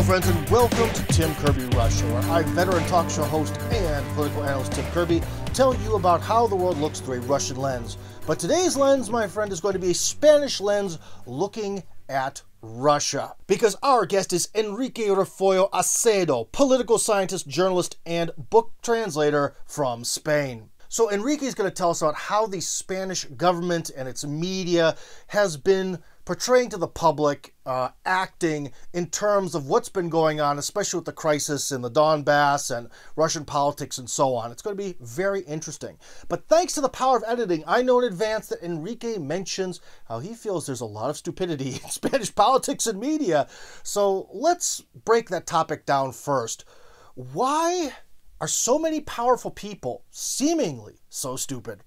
friends, and welcome to Tim Kirby Russia, where I, veteran talk show host and political analyst Tim Kirby, tell you about how the world looks through a Russian lens. But today's lens, my friend, is going to be a Spanish lens looking at Russia. Because our guest is Enrique Refoyo Acedo, political scientist, journalist, and book translator from Spain. So Enrique is going to tell us about how the Spanish government and its media has been portraying to the public, acting in terms of what's been going on, especially with the crisis in the Donbass and Russian politics and so on. It's going to be very interesting. But thanks to the power of editing, I know in advance that Enrique mentions how he feels there's a lot of stupidity in Spanish politics and media. So let's break that topic down first. Why are so many powerful people seemingly so stupid?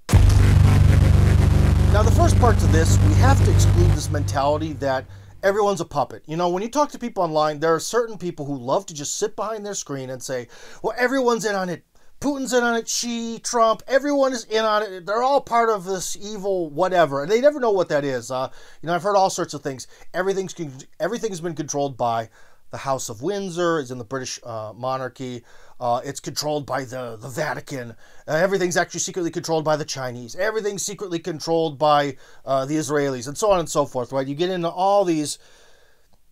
Now, the first part to this, we have to exclude this mentality that everyone's a puppet. You know, when you talk to people online, there are certain people who love to just sit behind their screen and say, well, everyone's in on it. Putin's in on it, Xi, Trump, everyone is in on it. They're all part of this evil whatever. And they never know what that is. You know, I've heard all sorts of things. Everything's been controlled by the House of Windsor, is in the British monarchy. It's controlled by the Vatican. Everything's actually secretly controlled by the Chinese. Everything's secretly controlled by the Israelis, and so on and so forth, right? You get into all these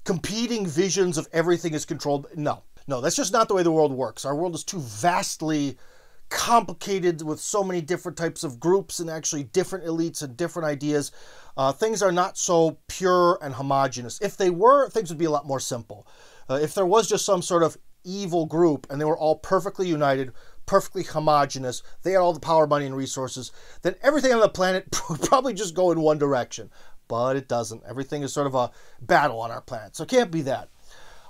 competing visions of everything is controlled. No, that's just not the way the world works. Our world is too vastly complicated with so many different types of groups and actually different elites and different ideas. Things are not so pure and homogenous. If they were, things would be a lot more simple. If there was just some sort of evil group and they were all perfectly united, perfectly homogenous, they had all the power, money, and resources, then everything on the planet would probably just go in one direction. But it doesn't. Everything is sort of a battle on our planet, so it can't be that.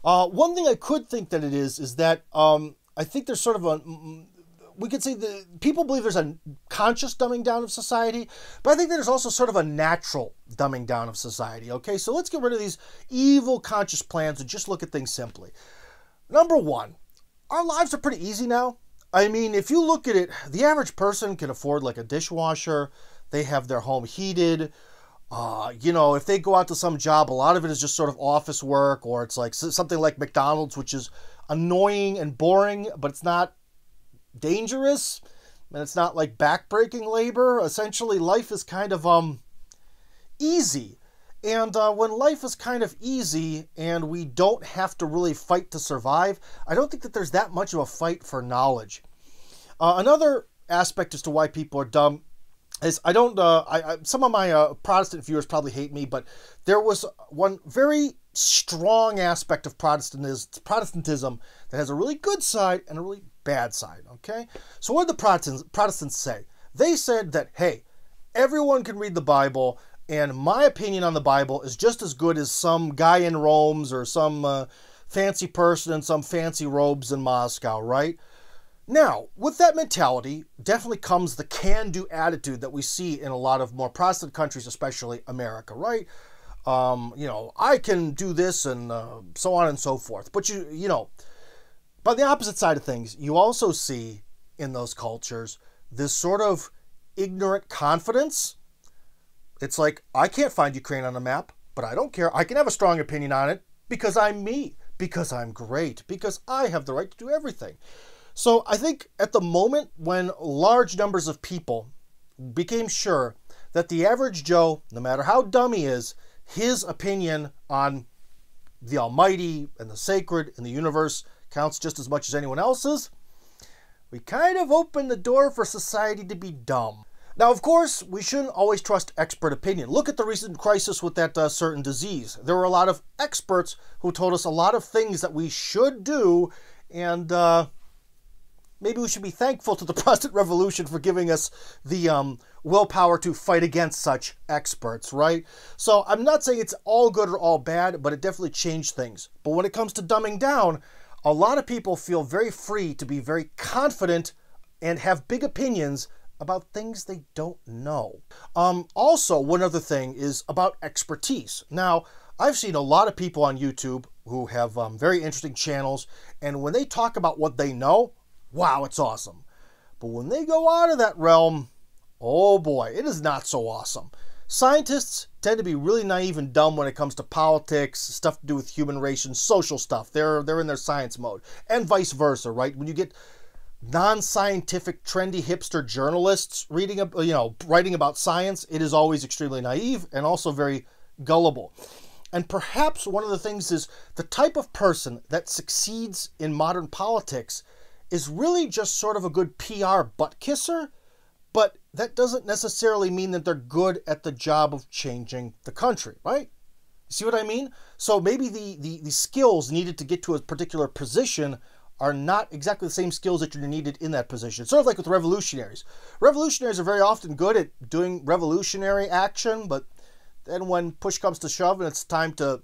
One thing I could think that it is that I think there's sort of a... We could say that people believe there's a conscious dumbing down of society, but I think there's also sort of a natural dumbing down of society, okay? So let's get rid of these evil conscious plans and just look at things simply. Number one, our lives are pretty easy now. I mean, if you look at it, the average person can afford like a dishwasher. They have their home heated. You know, if they go out to some job, a lot of it is just sort of office work, or it's like something like McDonald's, which is annoying and boring, but it's not dangerous, and it's not like backbreaking labor. Essentially, life is kind of easy. And when life is kind of easy and we don't have to really fight to survive, I don't think that there's that much of a fight for knowledge. Another aspect as to why people are dumb is some of my Protestant viewers probably hate me, but there was one very strong aspect of Protestantism that has a really good side and a really bad side, okay? So what did the Protestants say? They said that, hey, everyone can read the Bible, and my opinion on the Bible is just as good as some guy in Rome or some fancy person in some fancy robes in Moscow, right? Now, with that mentality, definitely comes the can-do attitude that we see in a lot of more Protestant countries, especially America, right? You know, I can do this and so on and so forth. But you know, by the opposite side of things, you also see in those cultures this sort of ignorant confidence. It's like, I can't find Ukraine on a map, but I don't care. I can have a strong opinion on it because I'm me, because I'm great, because I have the right to do everything. So I think at the moment when large numbers of people became sure that the average Joe, no matter how dumb he is, his opinion on the Almighty and the sacred and the universe counts just as much as anyone else's, we kind of open the door for society to be dumb. Now, of course, we shouldn't always trust expert opinion. Look at the recent crisis with that certain disease. There were a lot of experts who told us a lot of things that we should do, and maybe we should be thankful to the Protestant Revolution for giving us the willpower to fight against such experts, right? So I'm not saying it's all good or all bad, but it definitely changed things. But when it comes to dumbing down, a lot of people feel very free to be very confident and have big opinions about things they don't know. Also, one other thing is about expertise. Now, I've seen a lot of people on YouTube who have very interesting channels, and when they talk about what they know, wow, it's awesome. But when they go out of that realm, oh boy, it is not so awesome. Scientists tend to be really naive and dumb when it comes to politics, stuff to do with human relations, social stuff. They're in their science mode, and vice versa, right? When you get non-scientific, trendy hipster journalists writing about science, it is always extremely naive and also very gullible. And perhaps one of the things is the type of person that succeeds in modern politics is really just sort of a good PR butt kisser, but that doesn't necessarily mean that they're good at the job of changing the country, right? See what I mean? So maybe the skills needed to get to a particular position are not exactly the same skills that you're needed in that position. Sort of like with revolutionaries. Revolutionaries are very often good at doing revolutionary action, but then when push comes to shove and it's time to,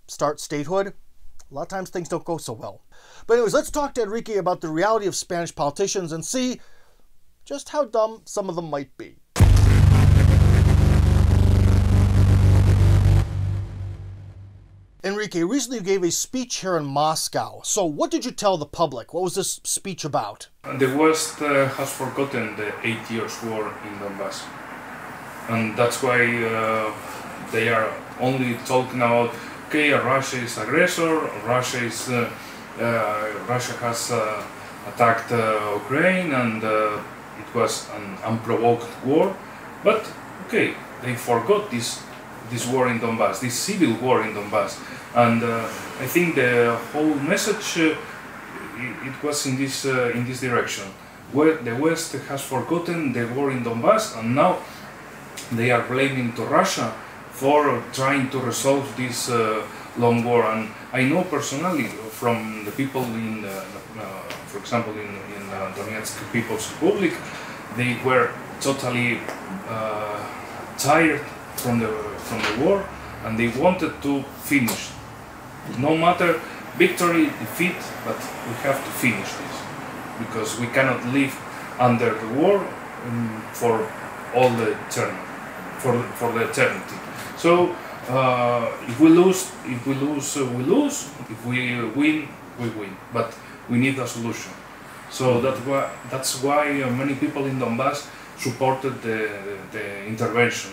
start statehood, a lot of times things don't go so well. But anyways, let's talk to Enrique about the reality of Spanish politicians and see just how dumb some of them might be. Enrique, recently you gave a speech here in Moscow. So what did you tell the public? What was this speech about? The West has forgotten the 8 years war in Donbass. And that's why they are only talking about, okay, Russia is aggressor, Russia has attacked Ukraine, and it was an unprovoked war. But okay, they forgot this war in Donbass, this civil war in Donbass, and I think the whole message it was in this direction, where the West has forgotten the war in Donbass, and now they are blaming to Russia for trying to resolve this long war. And I know personally from the people in, for example, in Donetsk People's Republic, they were totally tired from the war, and they wanted to finish. No matter victory, defeat, but we have to finish this, because we cannot live under the war for all the eternity, for the eternity. So if we lose, we lose. If we win, we win. But we need a solution. So that's why many people in Donbass supported the intervention,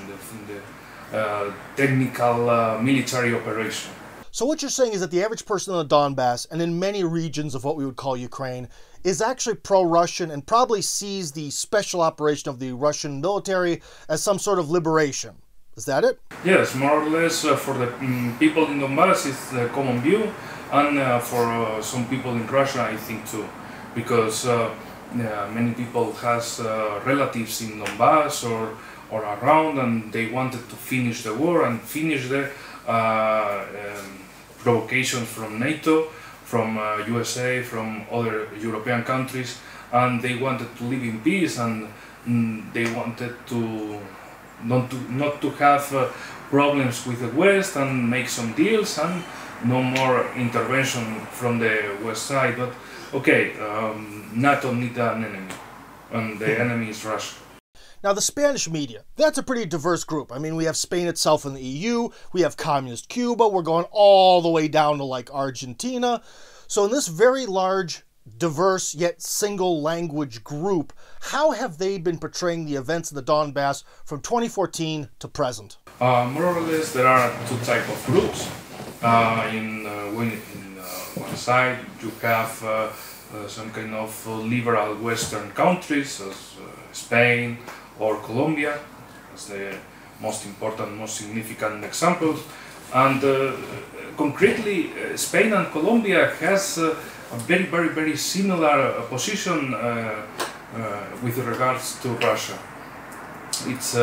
the technical military operation. So what you're saying is that the average person in the Donbass, and in many regions of what we would call Ukraine, is actually pro-Russian and probably sees the special operation of the Russian military as some sort of liberation. Is that it? Yes, more or less for the people in Donbass it's the common view, and for some people in Russia I think too, because many people has relatives in Donbass or around, and they wanted to finish the war and finish the provocations from NATO, from USA, from other European countries, and they wanted to live in peace, and they wanted to not to have problems with the West, and make some deals, and no more intervention from the West side. But okay, NATO needs an enemy, and the enemy is Russia. Now, the Spanish media, that's a pretty diverse group. I mean, we have Spain itself in the EU, we have communist Cuba, we're going all the way down to like Argentina. So in this very large, diverse, yet single language group, how have they been portraying the events in the Donbass from 2014 to present? More or less, there are two types of groups. In one side, you have some kind of liberal Western countries, as Spain or Colombia, as the most important, most significant examples. And concretely, Spain and Colombia has a very, very, very similar position with regards to Russia. It's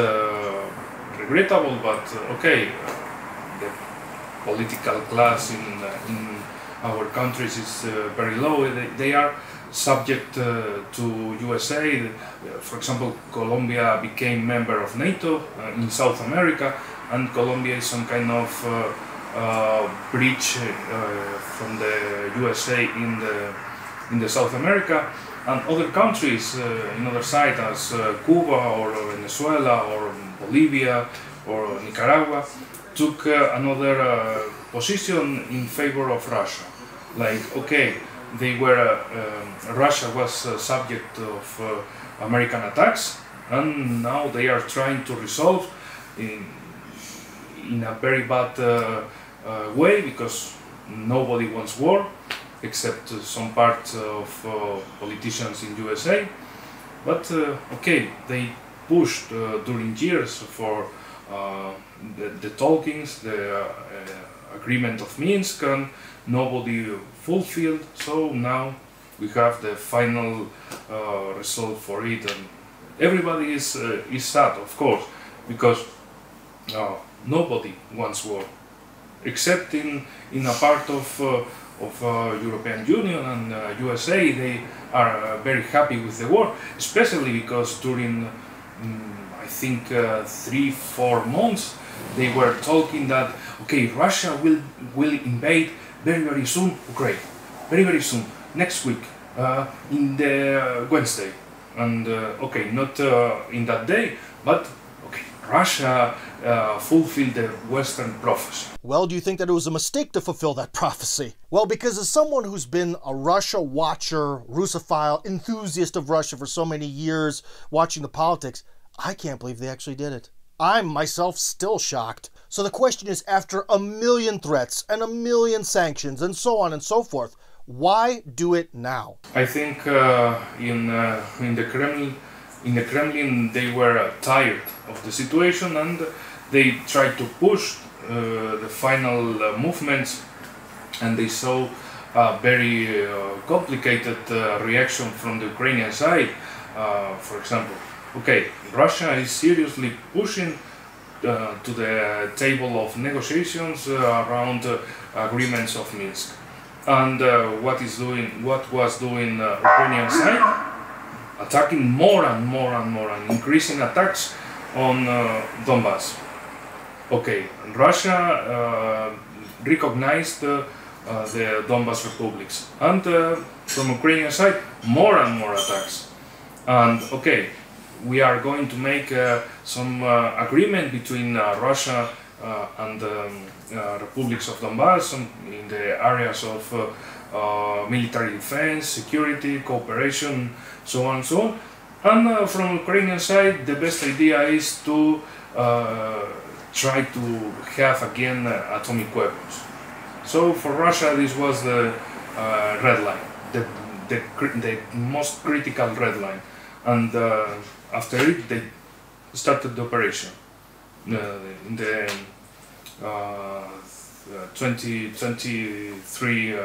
regrettable, but okay, the political class in our countries is very low. They are subject to USA. For example, Colombia became member of NATO in South America, and Colombia is some kind of bridge from the USA in the South America, and other countries in other side as Cuba or Venezuela or Bolivia or Nicaragua took another position in favor of Russia. Like, okay, they were Russia was subject of American attacks, and now they are trying to resolve in a very bad way, because nobody wants war except some part of politicians in USA. But okay, they pushed during years for the talkings, the agreement of Minsk, and nobody fulfilled. So now we have the final result for it, and everybody is sad, of course, because nobody wants war, except in a part of European Union and USA. They are very happy with the war, especially because during I think 3-4 months they were talking that okay, Russia will invade very soon Ukraine, very soon, next week, in the Wednesday, and okay, not in that day, but okay, Russia fulfilled the Western prophecy. Well, do you think that it was a mistake to fulfill that prophecy? Well, because as someone who's been a Russia watcher, Russophile, enthusiast of Russia for so many years, watching the politics, I can't believe they actually did it. I'm myself still shocked. So the question is, after a million threats and a million sanctions and so on and so forth, why do it now? I think in the Kremlin they were tired of the situation, and they tried to push the final movements, and they saw a very complicated reaction from the Ukrainian side. For example, okay, Russia is seriously pushing to the table of negotiations around agreements of Minsk, and what was doing Ukrainian side, attacking more and more and increasing attacks on Donbass. Okay, Russia recognized the Donbass republics, and from Ukrainian side more and more attacks. And okay, we are going to make some agreement between Russia and the republics of Donbass in the areas of military defense, security, cooperation, so on and so on. And from Ukrainian side, the best idea is to try to have again atomic weapons. So for Russia, this was the red line, the most critical red line. And after it, they started the operation in the 2023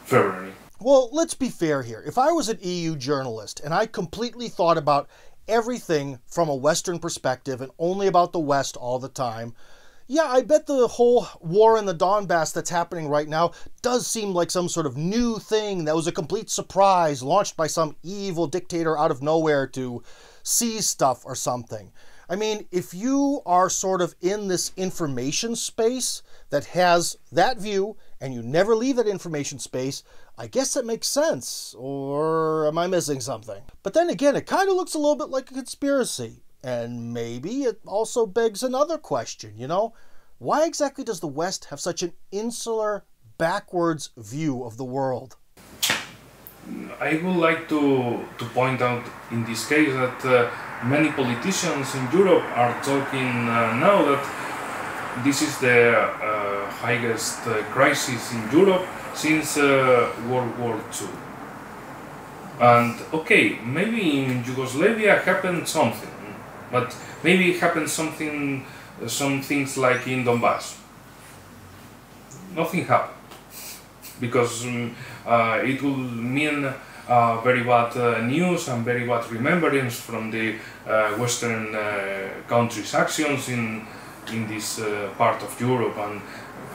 February. Well, let's be fair here. If I was an EU journalist and I completely thought about everything from a Western perspective and only about the West all the time, yeah, I bet the whole war in the Donbass that's happening right now does seem like some sort of new thing that was a complete surprise launched by some evil dictator out of nowhere to seize stuff or something. I mean, if you are sort of in this information space that has that view and you never leave that information space, I guess that makes sense. Or am I missing something? But then again, it kind of looks a little bit like a conspiracy. And maybe it also begs another question, you know? Why exactly does the West have such an insular, backwards view of the world? I would like to point out in this case that many politicians in Europe are talking now that this is the highest crisis in Europe since World War II. And okay, maybe in Yugoslavia happened something, but maybe it happened something, some things like in Donbass. Nothing happened, because it will mean very bad news and very bad remembrance from the Western countries' actions in this part of Europe, and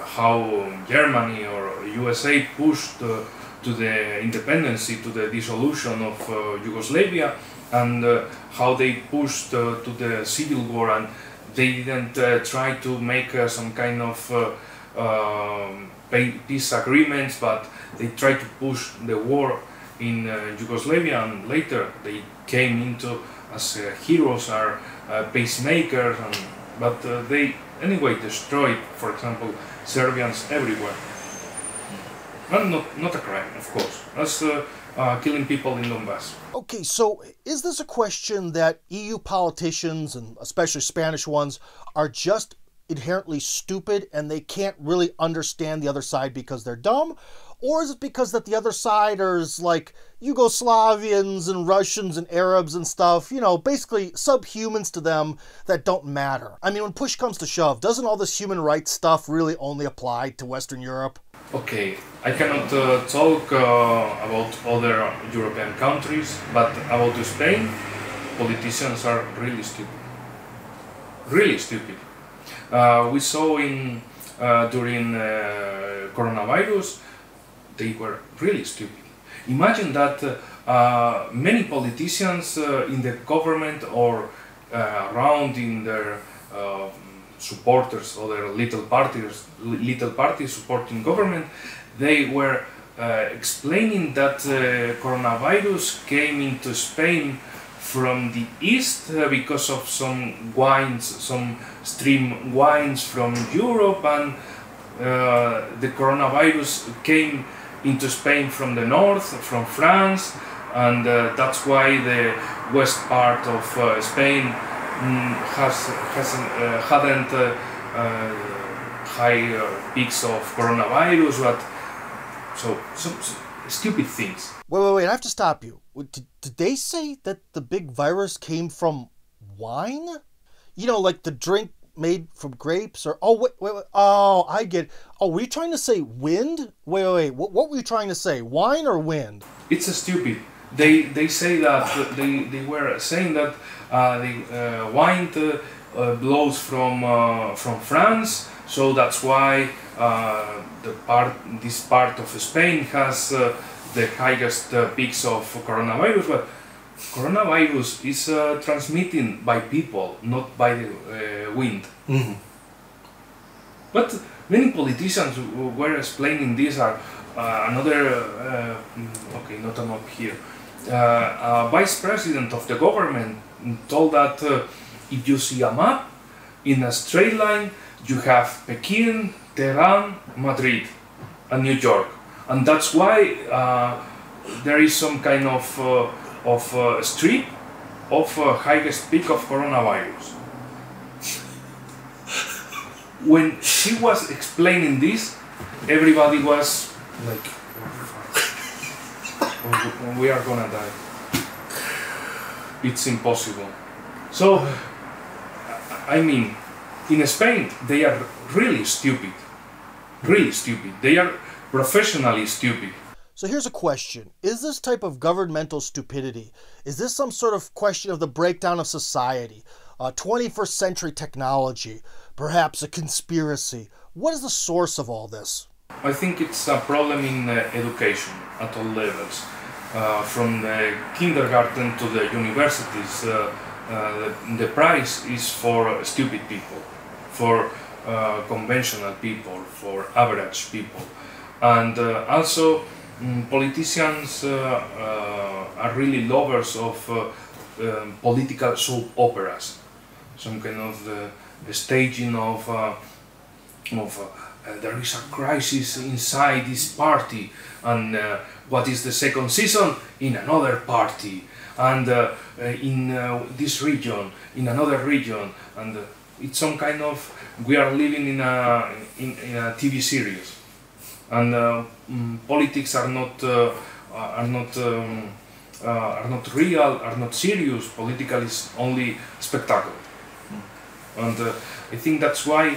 how Germany or USA pushed to the independence, to the dissolution of Yugoslavia, and how they pushed to the civil war, and they didn't try to make some kind of peace agreements, but they tried to push the war in Yugoslavia, and later they came into as heroes or pacemakers, but they anyway destroyed, for example, Serbians everywhere. And not a crime, of course. As killing people in Donbass. Okay, so is this a question that EU politicians, and especially Spanish ones, are just inherently stupid and they can't really understand the other side because they're dumb? Or is it because that the other side is like Yugoslavians and Russians and Arabs and stuff, you know, basically subhumans to them that don't matter? I mean, when push comes to shove, doesn't all this human rights stuff really only apply to Western Europe? Okay, I cannot talk about other European countries, but about Spain, politicians are really stupid. Really stupid. We saw during coronavirus, they were really stupid. Imagine that many politicians in the government or around in their supporters or their little parties supporting government, they were explaining that coronavirus came into Spain from the east because of some wines, some stream wines from Europe, and the coronavirus came into Spain from the north, from France, and that's why the west part of Spain hadn't high peaks of coronavirus, but so some stupid things. Wait, I have to stop you. Did they say that the big virus came from wine? You know, like the drink made from grapes, or wait, oh, I get it. Oh, were you trying to say wind? Wait, what were you trying to say, wine or wind? It's a stupid. They say that they were saying that the wine blows from France, so that's why this part of Spain has the highest peaks of coronavirus. But coronavirus is transmitted by people, not by the wind. Mm-hmm. But many politicians who were explaining this are another, okay, not a map here, vice president of the government told that if you see a map in a straight line, you have Pekin, Tehran, Madrid, and New York, and that's why there is some kind of strip of highest peak of coronavirus. When she was explaining this, everybody was like, we are gonna die. It's impossible. So, I mean, in Spain, they are really stupid. Really stupid. They are professionally stupid. So here's a question. Is this type of governmental stupidity, is this some sort of question of the breakdown of society, 21st century technology, perhaps a conspiracy? What is the source of all this? I think it's a problem in education at all levels. From the kindergarten to the universities, the prize is for stupid people, for conventional people, for average people. And also, politicians are really lovers of political soap operas, some kind of staging of there is a crisis inside this party, and what is the second season? In another party, and in this region, in another region, and it's some kind of, we are living in a TV series, and politics are not real, are not serious. Political is only spectacle, and I think that's why.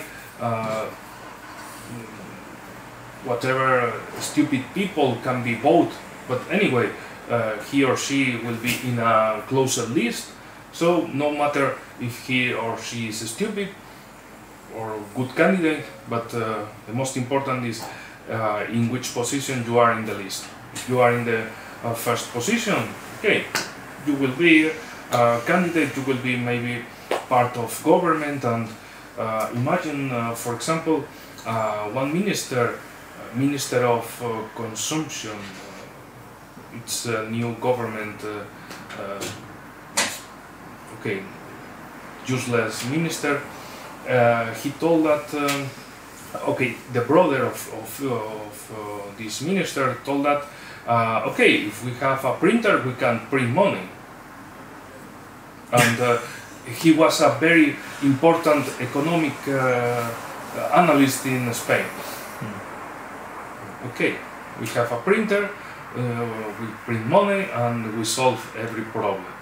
Whatever stupid people can be voted, but anyway, he or she will be in a closer list, so no matter if he or she is stupid or good candidate, but the most important is in which position you are in the list. If you are in the first position, okay, you will be a candidate, you will be maybe part of government, and imagine, for example, one Minister of Consumption, it's a new government, okay, useless minister. He told that Okay, the brother of this minister told that, okay, if we have a printer, we can print money. And he was a very important economic analyst in Spain. Okay, we have a printer, we print money, and we solve every problem.